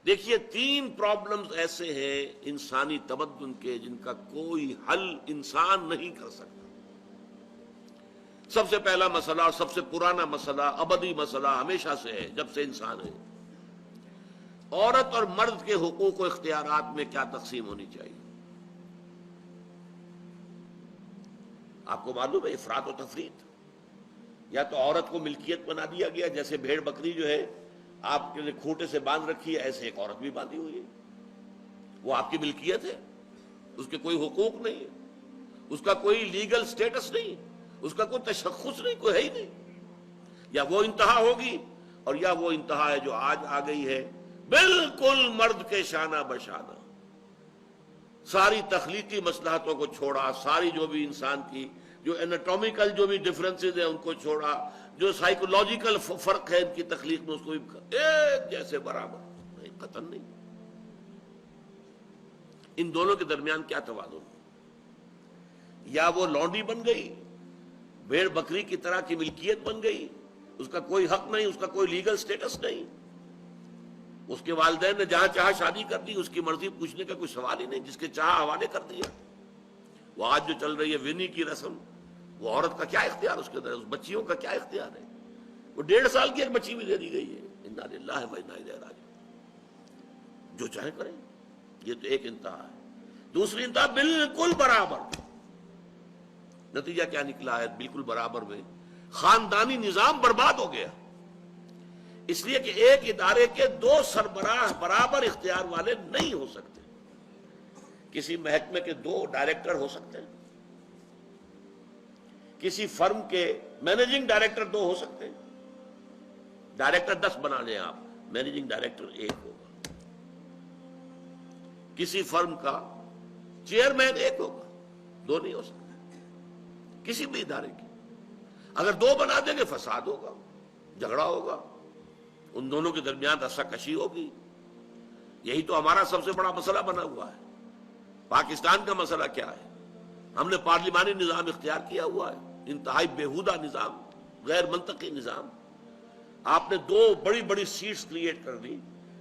دیکھیے 3 پرابلمز ایسے ہیں انسانی تمدن کے جن کا کوئی حل انسان نہیں کر سکتا۔ سب سے پہلا مسئلہ اور سب سے پرانا مسئلہ، ابدی مسئلہ ہمیشہ سے ہے جب سے انسان ہے، عورت اور مرد کے حقوق و اختیارات میں کیا تقسیم ہونی چاہیے۔ آپ کو معلوم ہے افراط و تفریط، یا تو عورت کو ملکیت بنا دیا گیا، جیسے بھیڑ بکری جو ہے آپ کے لیے کھوٹے سے باندھ رکھی ہے، ایسے ایک عورت بھی باندھی ہوئی ہے، وہ آپ کی ملکیت ہے، اس کے کوئی حقوق نہیں ہے، اس کا کوئی لیگل سٹیٹس نہیں، اس کا کوئی تشخص نہیں، کوئی ہے ہی نہیں۔ یا وہ انتہا ہوگی اور یا وہ انتہا ہے جو آج آ گئی ہے، بالکل مرد کے شانہ بشانہ، ساری تخلیقی مصلحتوں کو چھوڑا، ساری جو بھی انسان کی جو انیٹومیکل جو بھی ڈفرنسز ہیں ان کو چھوڑا، جو سائیکولوجیکل فرق ہے ان کی تخلیق میں، اس کو ایک جیسے برابر، نہیں، قطعاً نہیں۔ ان دونوں کے درمیان کیا توازن؟ یا وہ لونڈی بن گئی، بھیڑ بکری کی طرح کی ملکیت بن گئی، اس کا کوئی حق نہیں، اس کا کوئی لیگل سٹیٹس نہیں، اس کے والدین نے جہاں چاہا شادی کر دی، اس کی مرضی پوچھنے کا کوئی سوال ہی نہیں، جس کے چاہا حوالے کر دیا۔ وہ آج جو چل رہی ہے ونی کی رسم، وہ عورت کا کیا اختیار اس کے اندر ہے، اس بچیوں کا کیا اختیار ہے؟ وہ 1.5 سال کی ایک بچی بھی دے دی گئی ہے، انا للہ و انا الیہ راجعون۔ جو چاہے کریں، یہ تو ایک انتہا ہے۔ دوسری انتہا بالکل برابر، نتیجہ کیا نکلا ہے؟ بالکل برابر میں خاندانی نظام برباد ہو گیا، اس لیے کہ ایک ادارے کے 2 سربراہ برابر اختیار والے نہیں ہو سکتے۔ کسی محکمے کے 2 ڈائریکٹر ہو سکتے ہیں، کسی فرم کے مینیجنگ ڈائریکٹر 2 ہو سکتے ہیں، ڈائریکٹر 10 بنا لیں آپ، مینیجنگ ڈائریکٹر 1 ہوگا، کسی فرم کا چیئرمین 1 ہوگا، 2 نہیں ہو سکتے کسی بھی ادارے کی۔ اگر 2 بنا دیں گے فساد ہوگا، جھگڑا ہوگا، ان دونوں کے درمیان رسا کشی ہوگی۔ یہی تو ہمارا سب سے بڑا مسئلہ بنا ہوا ہے۔ پاکستان کا مسئلہ کیا ہے؟ ہم نے پارلیمانی نظام اختیار کیا ہوا ہے، انتہائی بیہودہ نظام، غیر منطقی نظام۔ آپ نے 2 بڑی بڑی سیٹس کریٹ کر دی،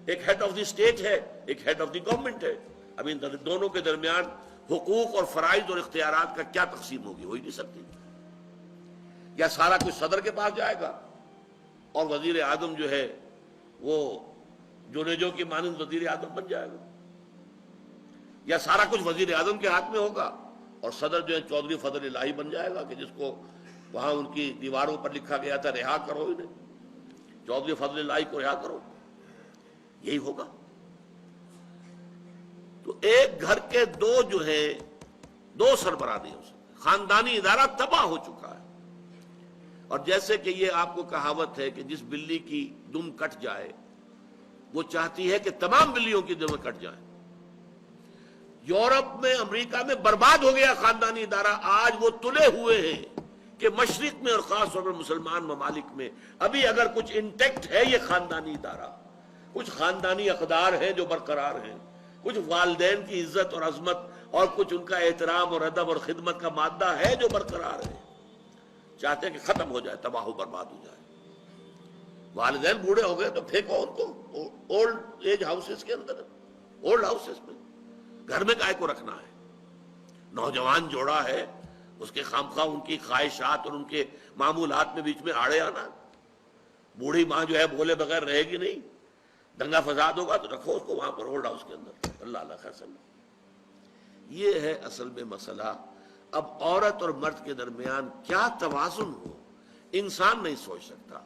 ایک ہیڈ آف دی اسٹیٹ ہے، ایک ہیڈ آف دی گورنمنٹ ہے۔ اب ان دونوں کے درمیان حقوق اور فرائض اور اختیارات کا کیا تقسیم ہوگی؟ ہو ہی نہیں سکتی۔ یا سارا کچھ صدر کے پاس جائے گا اور وزیر اعظم جو ہے وہ جونیجو کی مانند وزیر اعظم بن جائے گا، یا سارا کچھ وزیر اعظم کے ہاتھ میں ہوگا اور صدر جو ہے چودھری فضل الہی بن جائے گا، کہ جس کو وہاں ان کی دیواروں پر لکھا گیا تھا رہا کرو انہیں، چودھری فضل الہی کو رہا کرو، یہی ہوگا۔ تو ایک گھر کے 2 جو ہیں 2 سربراہ نہیں ہو سکتے، خاندانی ادارہ تباہ ہو چکا ہے۔ اور جیسے کہ یہ آپ کو کہاوت ہے کہ جس بلی کی دم کٹ جائے وہ چاہتی ہے کہ تمام بلیوں کی دمیں کٹ جائیں۔ یورپ میں، امریکہ میں برباد ہو گیا خاندانی ادارہ، آج وہ تلے ہوئے ہیں کہ مشرق میں اور خاص طور پر مسلمان ممالک میں ابھی اگر کچھ انٹیکٹ ہے یہ خاندانی ادارہ، کچھ خاندانی اقدار ہیں جو برقرار ہیں، کچھ والدین کی عزت اور عظمت اور کچھ ان کا احترام اور ادب اور خدمت کا مادہ ہے جو برقرار ہے۔ چاہتے ہیں کہ ختم ہو جائے، تباہ و برباد ہو جائے۔ والدین بوڑھے ہو گئے تو پھینکو ان کو اولڈ ایج ہاؤسز کے اندر، اولڈ ہاؤسز میں، گھر میں کائے کو رکھنا ہے؟ نوجوان جوڑا ہے، اس کے خامخواہ ان کی خواہشات اور ان کے معمولات میں بیچ میں آڑے آنا۔ بوڑھی ماں جو ہے بولے بغیر رہے گی نہیں، دنگا فساد ہوگا تو رکھو اس کو وہاں پر اولڈ ہاؤس کے اندر، اللہ اللہ خیر سلام۔ یہ ہے اصل میں مسئلہ۔ اب عورت اور مرد کے درمیان کیا توازن ہو، انسان نہیں سوچ سکتا۔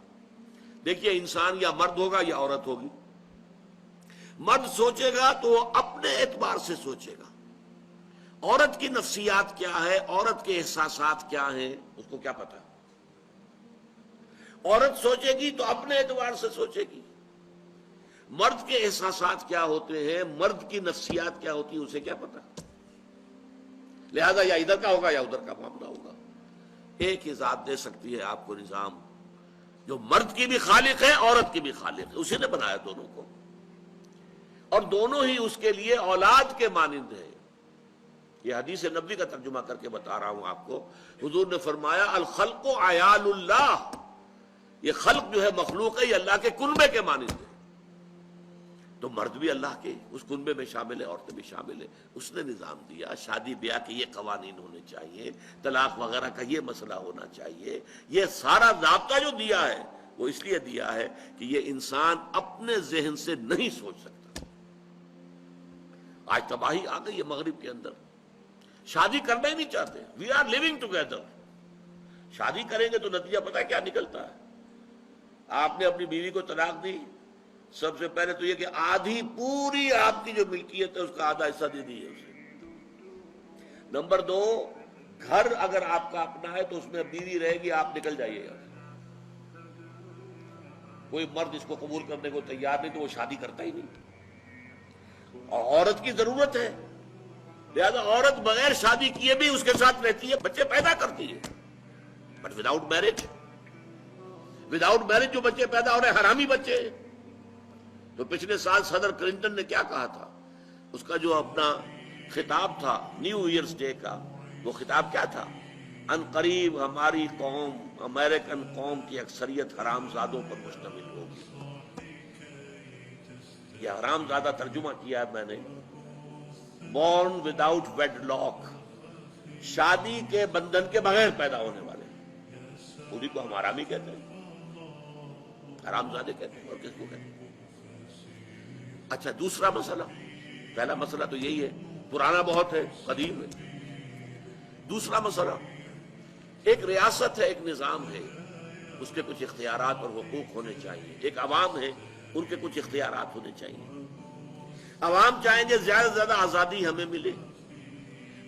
دیکھیے انسان یا مرد ہوگا یا عورت ہوگی۔ مرد سوچے گا تو وہ اپنے اعتبار سے سوچے گا، عورت کی نفسیات کیا ہے، عورت کے احساسات کیا ہیں، اس کو کیا پتا۔ عورت سوچے گی تو اپنے اعتبار سے سوچے گی، مرد کے احساسات کیا ہوتے ہیں، مرد کی نفسیات کیا ہوتی ہیں، اسے کیا پتا۔ لہذا یا ادھر کا ہوگا یا ادھر کا معاملہ ہوگا۔ ایک ہی ذات دے سکتی ہے آپ کو نظام، جو مرد کی بھی خالق ہے عورت کی بھی خالق ہے، اسی نے بنایا دونوں کو، اور دونوں ہی اس کے لیے اولاد کے مانند ہیں۔ یہ حدیث نبوی کا ترجمہ کر کے بتا رہا ہوں آپ کو۔ حضور نے فرمایا الخلق عیال اللہ، یہ خلق جو ہے مخلوق ہے، یہ اللہ کے کنبے کے مانند ہے۔ تو مرد بھی اللہ کے اس کنبے میں شامل ہے، عورتیں بھی شامل ہے. اس نے نظام دیا، شادی بیاہ کے یہ قوانین ہونے چاہیے، طلاق وغیرہ کا یہ مسئلہ ہونا چاہیے. یہ سارا ضابطہ جو دیا ہے وہ اس لیے دیا ہے کہ یہ انسان اپنے ذہن سے نہیں سوچ سکتا. آج تباہی آ گئی ہے مغرب کے اندر، شادی کرنا ہی نہیں چاہتے. We are living together. شادی کریں گے تو نتیجہ پتہ ہے کیا نکلتا ہے؟ آپ نے اپنی بیوی کو طلاق دی، سب سے پہلے تو یہ کہ آدھی پوری آپ کی جو ملکیت ہے اس کا آدھا حصہ دے دیجیے اسے. نمبر 2، گھر اگر آپ کا اپنا ہے تو اس میں بیوی رہے گی، آپ نکل جائیے گا. کوئی مرد اس کو قبول کرنے کو تیار نہیں تو وہ شادی کرتا ہی نہیں. اور عورت کی ضرورت ہے، لہذا عورت بغیر شادی کیے بھی اس کے ساتھ رہتی ہے، بچے پیدا کرتی ہے. بٹ وداؤٹ میرج جو بچے پیدا ہو رہے ہیں حرامی بچے. تو پچھلے سال صدر کلنٹن نے کیا کہا تھا؟ اس کا جو اپنا خطاب تھا نیو ایئرز ڈے کا، وہ خطاب کیا تھا؟ ان قریب ہماری قوم، امریکن قوم کی اکثریت حرام زادوں پر مشتمل ہوگی. یہ حرام زادہ ترجمہ کیا ہے میں نے، بورن وداؤٹ ویڈ لاک، شادی کے بندھن کے بغیر پیدا ہونے والے. انہیں کو ہم حرامی کہتے ہیں، حرام زادے کہتے ہیں. اور کس کو کہتے ہیں؟ اچھا دوسرا مسئلہ، پہلا مسئلہ تو یہی ہے، پرانا بہت ہے، قدیم ہے. دوسرا مسئلہ، ایک ریاست ہے، ایک نظام ہے، اس کے کچھ اختیارات اور حقوق ہونے چاہیے. ایک عوام ہے، ان کے کچھ اختیارات ہونے چاہیے. عوام چاہیں گے زیادہ سے زیادہ آزادی ہمیں ملے،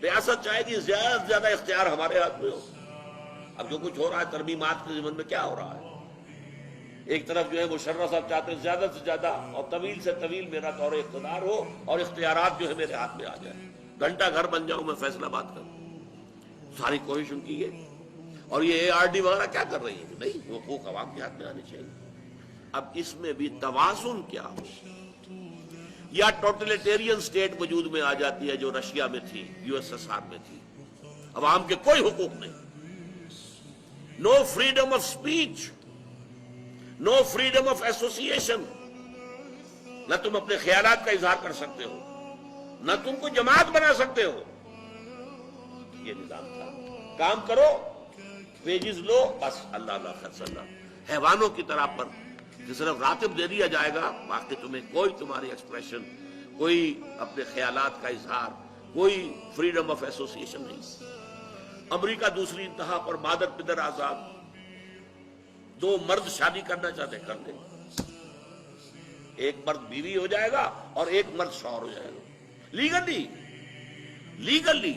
ریاست چاہے گی زیادہ سے زیادہ اختیار ہمارے ہاتھ میں ہو. اب جو کچھ ہو رہا ہے ترمیمات کے ضمن میں کیا ہو رہا ہے؟ ایک طرف جو ہے مشرف صاحب چاہتے ہیں زیادہ سے زیادہ اور طویل سے طویل میرا دور اقتدار ہو اور اختیارات جو ہے میرے ہاتھ میں آ جائے، گھنٹہ گھر بن جاؤں میں فیصلہ بات کروں. ساری کوشش ان کی ہے. اور یہ ARD وغیرہ کیا کر رہی ہے؟ نہیں، حقوق عوام کے ہاتھ میں آنے چاہیے. اب اس میں بھی توازن کیا ہو؟ یا ٹوٹلیٹیرین سٹیٹ وجود میں آ جاتی ہے جو رشیا میں تھی، USSR میں تھی، عوام کے کوئی حقوق نہیں، no freedom of speech, no freedom of association. نہ تم اپنے خیالات کا اظہار کر سکتے ہو، نہ تم کو جماعت بنا سکتے ہو. یہ نظام تھا. کام کرو، پیجز لو، بس اللہ اللہ خرص اللہ. حیوانوں کی طرح پر کہ صرف راتب دے دیا جائے گا، باقی تمہیں کوئی تمہاری ایکسپریشن، کوئی اپنے خیالات کا اظہار، کوئی فریڈم آف ایسوسیشن نہیں. امریکہ دوسری انتہا پر، مادر پدر آزاد. 2 مرد شادی کرنا چاہتے کر لیں، ایک مرد بیوی ہو جائے گا اور ایک مرد شوہر ہو جائے گا. لیگلی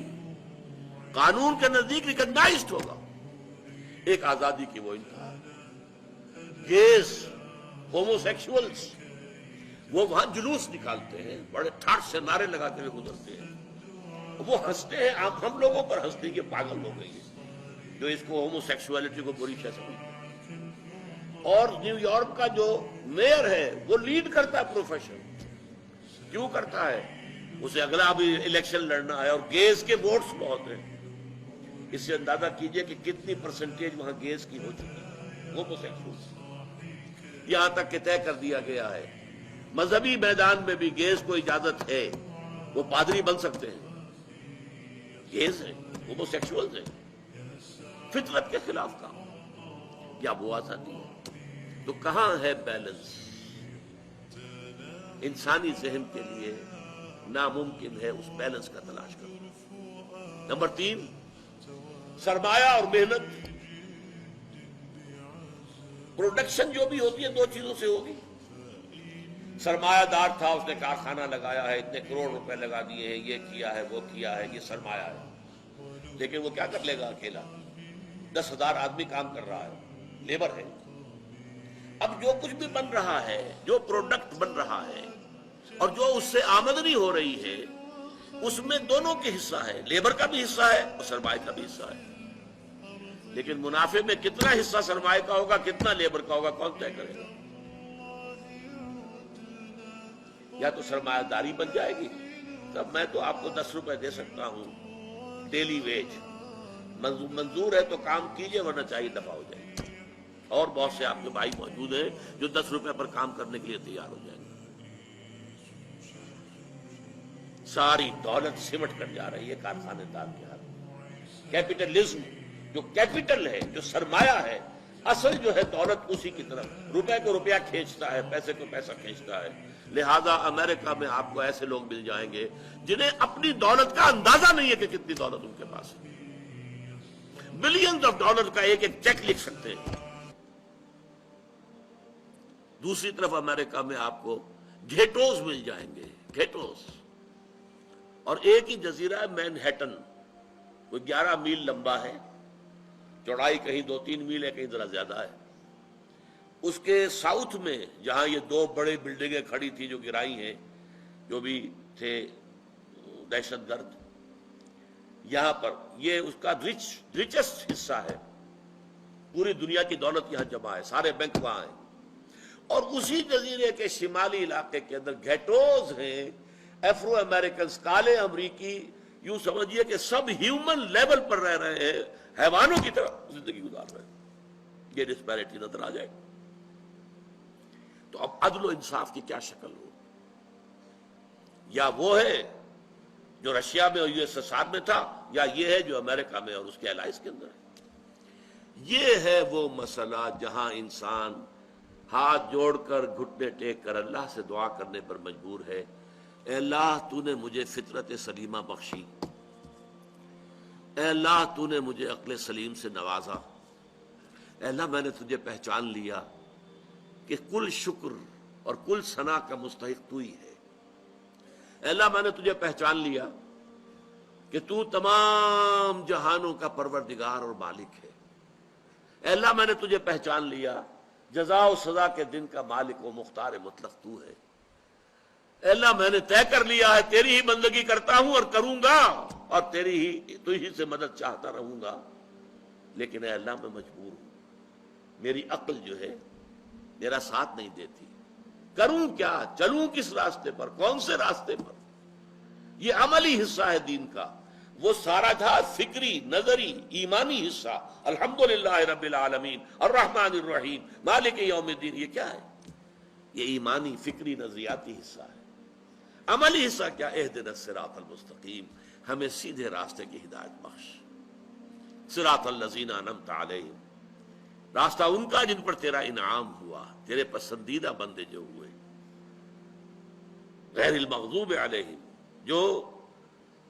قانون کے نزدیک ریکگنائزڈ ہوگا. ایک آزادی کی وہ انتہا. گیز، ہومو سیکشولز، وہ وہاں جلوس نکالتے ہیں، بڑے ٹھاٹ سے نعرے لگا کے گزرتے ہیں. وہ ہنستے ہیں، ہم لوگوں پر ہنستے کہ پاگل ہو گئی ہے جو اس کو ہومو سیکشولیٹی کو بری شے سمجھتے. اور نیو یارک کا جو میئر ہے وہ لیڈ کرتا ہے پروفیشن. کیوں کرتا ہے؟ اسے اگلا بھی الیکشن لڑنا ہے اور گیز کے ووٹس بہت ہیں. اس سے اندازہ کیجئے کہ کتنی پرسنٹیج وہاں گیز کی ہو چکی ہے، ہومو سیکشولز. یہاں تک کہ طے کر دیا گیا ہے مذہبی میدان میں بھی گیز کو اجازت ہے، وہ پادری بن سکتے ہیں. گیز ہیں، ہومو سیکشولز ہیں، فطرت کے خلاف کام. یا وہ آزادی ہے؟ تو کہاں ہے بیلنس؟ انسانی ذہن کے لیے ناممکن ہے اس بیلنس کا تلاش کرنا. نمبر 3، سرمایہ اور محنت. پروڈکشن جو بھی ہوتی ہے 2 چیزوں سے ہوگی. سرمایہ دار تھا، اس نے کارخانہ لگایا ہے، اتنے کروڑ روپے لگا دیے ہیں، یہ کیا ہے، وہ کیا ہے، یہ سرمایہ ہے. لیکن وہ کیا کر لے گا اکیلا؟ 10,000 آدمی کام کر رہا ہے، لیبر ہے. اب جو کچھ بھی بن رہا ہے، جو پروڈکٹ بن رہا ہے اور جو اس سے آمدنی ہو رہی ہے، اس میں دونوں کے حصہ ہے، لیبر کا بھی حصہ ہے اور سرمایہ کا بھی حصہ ہے. لیکن منافع میں کتنا حصہ سرمایہ کا ہوگا، کتنا لیبر کا ہوگا، کون طے کرے گا؟ یا تو سرمایہ داری بن جائے گی، تب میں تو آپ کو 10 روپے دے سکتا ہوں ڈیلی ویج، منظور ہے تو کام کیجئے ورنہ چاہیے دفع ہو جائے گی. اور بہت سے آپ کے بھائی موجود ہیں جو 10 روپے پر کام کرنے کے لیے تیار ہو جائیں گے. ساری دولت سمٹ کر جا رہی ہے کارخانے دار کے ہاتھ میں۔ کیپٹلزم جو کیپٹل ہے، جو سرمایہ ہے، اصل جو ہے دولت اسی کی طرف، روپے کو روپیہ کھینچتا ہے، پیسے کو پیسہ کھینچتا ہے۔ لہذا امریکہ میں آپ کو ایسے لوگ مل جائیں گے جنہیں اپنی دولت کا اندازہ نہیں ہے کہ کتنی دولت ان کے پاس ہے، بلینز آف ڈالر کا ایک ایک چیک لکھ سکتے ہیں۔ دوسری طرف امریکہ میں آپ کو گھیٹوز مل جائیں گے، گھیٹوز، اور ایک ہی جزیرہ ہے مینہٹن، کوئی 11 میل لمبا ہے، چوڑائی کہیں 2-3 میل ہے، کہیں ذرا زیادہ ہے۔ اس کے ساؤتھ میں جہاں یہ 2 بڑے بلڈنگیں کھڑی تھی جو گرائی ہیں، جو بھی تھے دہشت گرد، یہاں پر یہ اس کا ریچسٹ حصہ ہے، پوری دنیا کی دولت یہاں جمع ہے، سارے بینک وہاں ہیں۔ اور اسی جزیرے کے شمالی علاقے کے اندر گھیٹوز ہیں، افرو امریکنز، کالے امریکی، یوں سمجھیے کہ سب ہیومن لیول پر رہ رہے ہیں، حیوانوں کی طرح زندگی گزار رہے ہیں۔ یہ ڈسپیرٹی نظر آ جائے، تو اب عدل و انصاف کی کیا شکل ہو؟ یا وہ ہے جو رشیا میں اور USSR میں تھا، یا یہ ہے جو امریکہ میں اور اس کے الائز کے اندر ہے؟ یہ ہے وہ مسئلہ جہاں انسان ہاتھ جوڑ کر، گھٹنے ٹیک کر اللہ سے دعا کرنے پر مجبور ہے، اے اللہ تو نے مجھے فطرت سلیمہ بخشی، اے اللہ تو نے مجھے عقل سلیم سے نوازا، اے اللہ میں نے تجھے پہچان لیا کہ کل شکر اور کل ثنا کا مستحق تو ہی ہے، اے اللہ میں نے تجھے پہچان لیا کہ تو تمام جہانوں کا پروردگار اور مالک ہے، اے اللہ میں نے تجھے پہچان لیا جزا و سزا کے دن کا مالک و مختار مطلق تو ہے، اے اللہ میں نے طے کر لیا ہے تیری ہی بندگی کرتا ہوں اور کروں گا، اور تیری ہی تو ہی سے مدد چاہتا رہوں گا، لیکن اے اللہ میں مجبور ہوں، میری عقل جو ہے میرا ساتھ نہیں دیتی، کروں کیا، چلوں کس راستے پر، کون سے راستے پر؟ یہ عملی حصہ ہے دین کا، وہ سارا تھا فکری، نظری، ایمانی حصہ، الحمدللہ رب العالمین الرحمن الرحیم مالک یوم الدین، یہ کیا ہے؟ یہ ایمانی، فکری، نظریاتی حصہ ہے۔ عملی حصہ کیا؟ اہدنا الصراط المستقیم، ہمیں سیدھے راستے کی ہدایت بخش، صراط الذین انعمت علیہم، راستہ ان کا جن پر تیرا انعام ہوا، تیرے پسندیدہ بندے جو ہوئے، غیر المغضوب علیہم، جو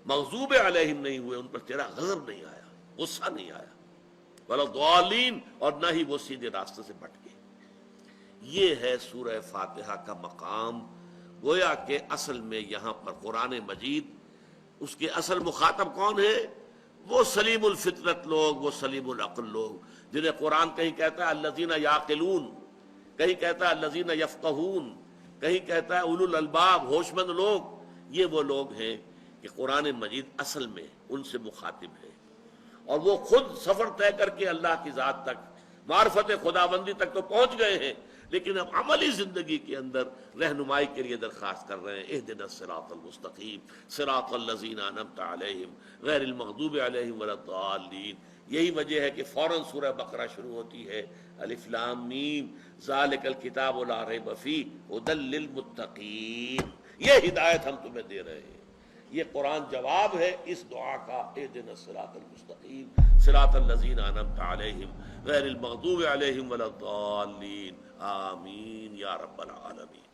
مغضوب علیہم نہیں ہوئے، ان پر تیرا غضب نہیں آیا، غصہ نہیں آیا، ولا الضالین، اور نہ ہی وہ سیدھے راستے سے بٹ گئے۔ یہ ہے سورہ فاتحہ کا مقام۔ گویا کہ اصل میں یہاں پر قرآن مجید، اس کے اصل مخاطب کون ہے؟ وہ سلیم الفطرت لوگ، وہ سلیم العقل لوگ، جنہیں قرآن کہیں کہتا ہے الذین یعقلون، کہیں کہتا ہے الذین یفقہون، کہیں کہتا ہے اولو الالباب، ہوش مند لوگ۔ یہ وہ لوگ ہیں کہ قرآن مجید اصل میں ان سے مخاطب ہے، اور وہ خود سفر طے کر کے اللہ کی ذات تک، معرفت خداوندی تک تو پہنچ گئے ہیں، لیکن اب عملی زندگی کے اندر رہنمائی کے لیے درخواست کر رہے ہیں، اہدنا الصراط المستقیم صراط الذین انعمت علیہم غیر المغضوب علیہم ولا الضالین۔ یہی وجہ ہے کہ فوراً سورہ بقرہ شروع ہوتی ہے، الف لام میم ذالک الکتاب لا ریب فیہ ھدی للمتقین، یہ ہدایت ہم تمہیں دے رہے ہیں۔ یہ قرآن جواب ہے اس دعا کا، اہدنا الصراط المستقیم صراط الذین انعمت علیہم غیر المغضوب علیہم ولا الضالین، آمین یا رب العالمین۔